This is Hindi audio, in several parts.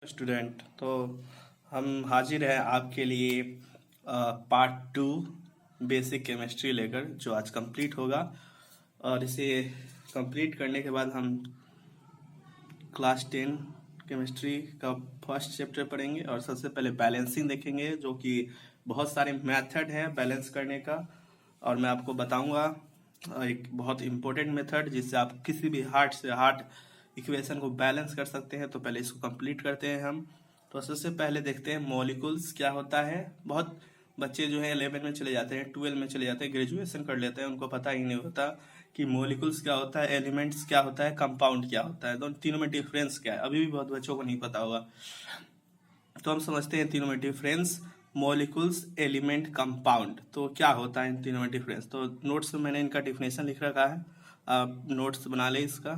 स्टूडेंट तो हम हाजिर हैं आपके लिए पार्ट 2 बेसिक केमिस्ट्री लेकर, जो आज कंप्लीट होगा। और इसे कंप्लीट करने के बाद हम क्लास 10 केमिस्ट्री का फर्स्ट चैप्टर पढ़ेंगे और सबसे पहले बैलेंसिंग देखेंगे, जो कि बहुत सारे मेथड हैं बैलेंस करने का। और मैं आपको बताऊंगा एक बहुत इम्पोर्टेंट मेथड जिससे आप किसी भी हार्ड से हार्ड इक्वेशन को बैलेंस कर सकते हैं। तो पहले इसको कंप्लीट करते हैं हम। तो सबसे पहले देखते हैं मॉलिक्यूल्स क्या होता है। बहुत बच्चे जो है 11 में चले जाते हैं, 12 में चले जाते हैं, ग्रेजुएशन कर लेते हैं, उनको पता ही नहीं होता कि मॉलिक्यूल्स क्या होता है, एलिमेंट्स क्या होता है, कंपाउंड क्या होता है, दोनों तीनों में डिफरेंस क्या है। अभी भी बहुत बच्चों को नहीं पता होगा। तो हम समझते हैं तीनों में डिफरेंस, मॉलिक्यूल्स, एलिमेंट, कंपाउंड। तो क्या होता है इन तीनों में डिफरेंस। तो नोट्स में मैंने इनका डिफिनेशन लिख रखा है, आप नोट्स बना लें इसका।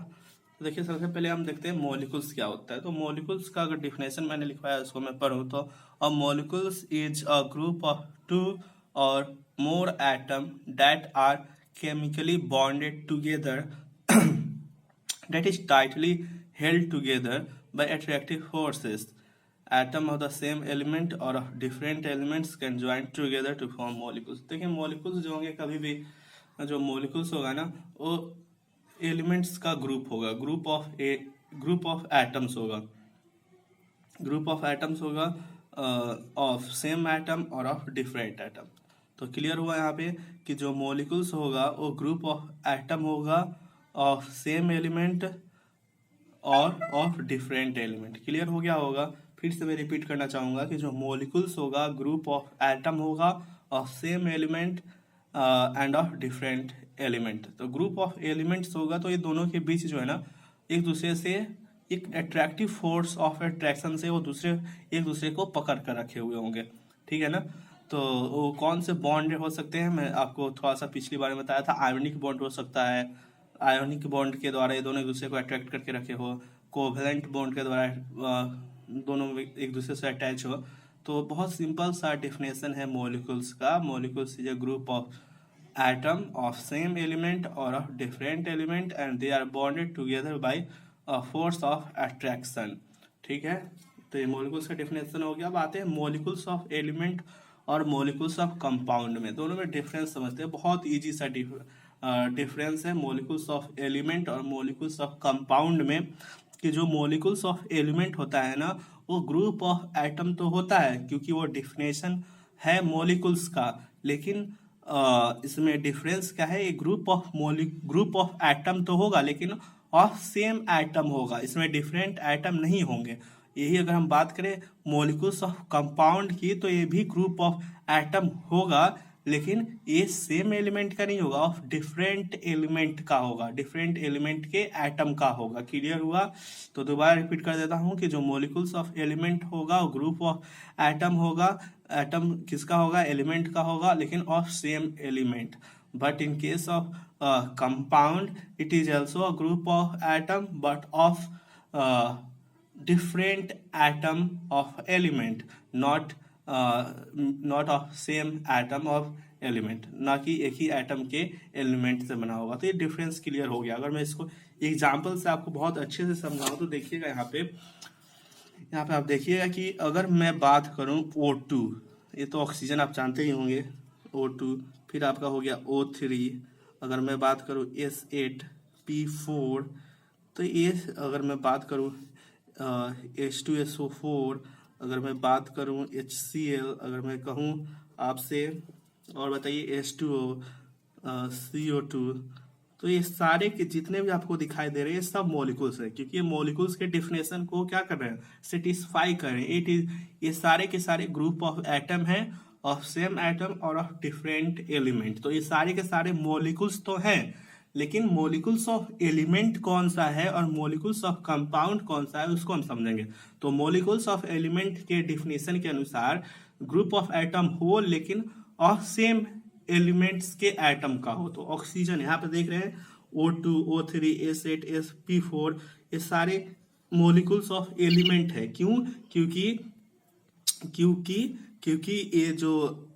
तो देखिए सबसे पहले हम देखते हैं मॉलिक्यूल्स क्या होता है। तो मॉलिक्यूल्स का अगर डिफिनेशन मैंने लिखवाया उसको मैं पढ़ूँ तो a molecules is a group of 2 और more atom that are chemically bonded together that is tightly held together by attractive forces. Atom of the same element or of different elements can join together to form molecules. देखिए molecules जो होंगे, कभी भी जो molecules होगा ना, वो एलिमेंट्स का ग्रुप होगा, ग्रुप ऑफ एटम्स होगा, ग्रुप ऑफ एटम्स होगा ऑफ सेम एटम और ऑफ डिफरेंट एटम। तो क्लियर हुआ यहाँ पे कि जो मॉलिक्यूल्स होगा वो ग्रुप ऑफ एटम होगा ऑफ सेम एलिमेंट और ऑफ डिफरेंट एलिमेंट। क्लियर हो गया होगा। फिर से मैं रिपीट करना चाहूँगा कि जो मॉलिक्यूल्स होगा ग्रुप ऑफ एटम होगा of same element end of different element. तो ग्रुप ऑफ एलिमेंट्स होगा तो ये दोनों के बीच जो है ना, एक दूसरे से एक अट्रैक्टिव फोर्स ऑफ अट्रैक्शन से वो एक दूसरे को पकड़ कर रखे हुए होंगे। ठीक है ना। तो वो कौन से बॉन्ड हो सकते हैं, मैं आपको थोड़ा सा पिछली बार में बताया था। आयोनिक बॉन्ड हो सकता है, आयोनिक बॉन्ड के द्वारा ये दोनों एक दूसरे को अट्रैक्ट करके रखे हो, कोवेलेंट बॉन्ड के द्वारा दोनों एक दूसरे से अटैच हो। तो बहुत सिंपल सा डेफिनेशन है मॉलिक्यूल्स का। Molecules is a group of atom of same element or of different element and they are bonded together by a force of attraction। ठीक है। तो ये मॉलिक्यूल्स का डेफिनेशन हो गया। अब आते हैं मॉलिक्यूल्स ऑफ एलिमेंट और मॉलिक्यूल्स ऑफ कंपाउंड में। दोनों में डिफरेंस समझते हैं। बहुत इजी सा डिफरेंस है मॉलिक्यूल्स ऑफ एलिमेंट और मॉलिक्यूल्स ऑफ कंपाउंड में, कि जो मॉलिक्यूल्स ऑफ एलिमेंट होता है ना, वो ग्रुप ऑफ एटम तो होता है क्योंकि वो डिफिनेशन है मॉलिक्यूल्स का, लेकिन इसमें डिफरेंस क्या है, एक ग्रुप ऑफ एटम तो होगा लेकिन ऑफ सेम एटम होगा, इसमें डिफरेंट एटम नहीं होंगे। यही अगर हम बात करें मॉलिक्यूल्स ऑफ कंपाउंड की, तो ये भी ग्रुप ऑफ एटम होगा लेकिन ये सेम एलिमेंट का नहीं होगा, ऑफ डिफरेंट एलिमेंट का होगा, डिफरेंट एलिमेंट के एटम का होगा। क्लियर हुआ। तो दोबारा रिपीट कर देता हूँ कि जो मॉलिक्यूल्स ऑफ एलिमेंट होगा वो ग्रुप ऑफ एटम होगा। एटम किसका होगा, एलिमेंट का होगा, लेकिन of same element. But in case of compound it is also a group of atom but of different atom of element, not of same atom of element, ना कि एक ही एटम के एलिमेंट से बना होगा। तो ये डिफरेंस क्लियर हो गया। अगर मैं इसको एग्जांपल से आपको बहुत अच्छे से समझाऊं तो देखिएगा यहाँ पे आप देखिएगा कि अगर मैं बात करूं O2, ये तो ऑक्सीजन आप जानते ही होंगे O2, फिर आपका हो गया O3। अगर मैं बात करूं S8P4, तो ये अगर मैं बात करूं H2SO4, अगर मैं बात करूं HCl, अगर मैं कहूं आपसे और बताइए H2O, CO2, तो ये सारे के जितने भी आपको दिखाई दे रहे हैं सब मॉलिक्यूल्स हैं, क्योंकि ये मॉलिक्यूल्स के डिफिनेशन को क्या कर रहे हैं, सेटिस्फाई कर रहे हैं। इट इज ये सारे के सारे ग्रुप ऑफ एटम हैं ऑफ सेम एटम और ऑफ डिफरेंट एलिमेंट। तो ये सारे के सारे मॉलिक्यूल्स तो हैं, लेकिन मॉलिक्यूल्स ऑफ एलिमेंट कौन सा है और मॉलिक्यूल्स ऑफ कंपाउंड कौन सा है उसको हम समझेंगे। तो मॉलिक्यूल्स ऑफ एलिमेंट के डिफिनेशन के अनुसार ग्रुप ऑफ एटम हो लेकिन ऑफ सेम एलिमेंट्स के एटम का हो। तो ऑक्सीजन यहाँ पे देख रहे हैं O2, O3, S8, Sp4, ये सारे मॉलिक्यूल्स ऑफ एलिमेंट है। क्यों? क्योंकि ये जो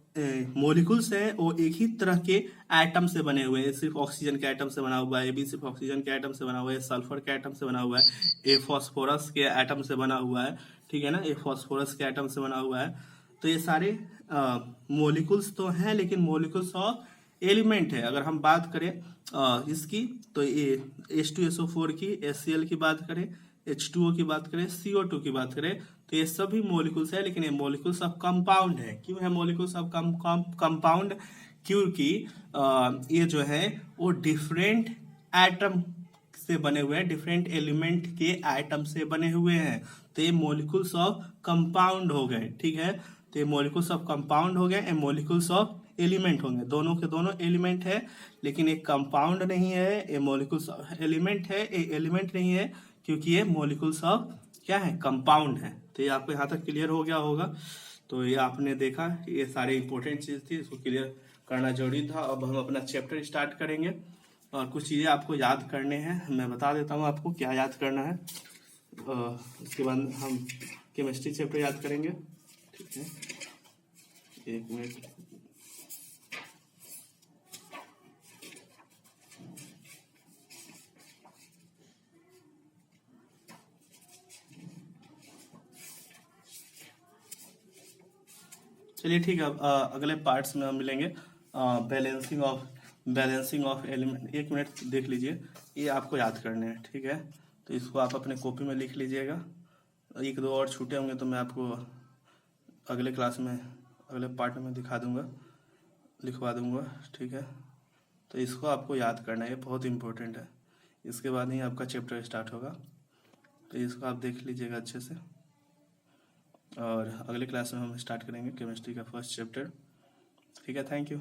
मॉलिक्यूल्स हैं वो एक ही तरह के एटम से बने हुए हैं। सिर्फ ऑक्सीजन के एटम से बना हुआ है, ए भी सिर्फ ऑक्सीजन के एटम से बना हुआ है, सल्फर के एटम से बना हुआ है, ए फॉस्फोरस के एटम से बना हुआ है। ठीक है ना, ये फॉस्फोरस के एटम से बना हुआ है। तो ये सारे मोलिकुल्स तो हैं, लेकिन मोलिकुल्स ऑफ एलिमेंट है। अगर हम बात करें इसकी, तो ये H2SO4 की, HCl की बात करें, H2O की बात करें, CO2 की बात करें, तो ये सभी मोलिकुल्स है, लेकिन ये मोलिकुल्स ऑफ कंपाउंड है। क्यों है मोलिकुल्स ऑफ कंपाउंड? क्योंकि ये जो है वो डिफरेंट एटम से बने हुए हैं, डिफरेंट एलिमेंट के एटम से बने हुए हैं, तो ये मोलिकुल्स ऑफ कंपाउंड हो गए। ठीक है, तो ये मोलिकुल्स ऑफ कंपाउंड हो गए, ये मोलिकुल्स ऑफ एलिमेंट होंगे। दोनों के दोनों एलिमेंट है, लेकिन एक कंपाउंड नहीं है, ये मोलिकुल्स ऑफ एलिमेंट है, ये एलिमेंट नहीं है, क्योंकि ये मोलिकुल्स ऑफ क्या है, कंपाउंड है। तो ये आपको यहाँ तक क्लियर हो गया होगा। तो ये आपने देखा, ये सारे इंपॉर्टेंट चीज थी, इसको क्लियर करना जरूरी था। अब हम अपना चैप्टर स्टार्ट करेंगे और कुछ चीजें आपको याद करने हैं। मैं बता देता हूँ आपको क्या याद करना है। उसके बाद हम केमिस्ट्री चैप्टर याद करेंगे। ठीक है, एक मिनट। चलिए ठीक है, अब अगले पार्ट्स में हम मिलेंगे। बैलेंसिंग ऑफ एलिमेंट, एक मिनट देख लीजिए, ये आपको याद करने हैं। ठीक है, तो इसको आप अपने कॉपी में लिख लीजिएगा। एक दो और छूटे होंगे तो मैं आपको अगले क्लास में, अगले पार्ट में दिखा दूंगा, लिखवा दूंगा। ठीक है, तो इसको आपको याद करना है, ये बहुत इंपॉर्टेंट है। इसके बाद ही आपका चैप्टर स्टार्ट होगा, तो इसको आप देख लीजिएगा अच्छे से। और अगले क्लास में हम स्टार्ट करेंगे केमिस्ट्री का फर्स्ट चैप्टर। ठीक है, थैंक यू।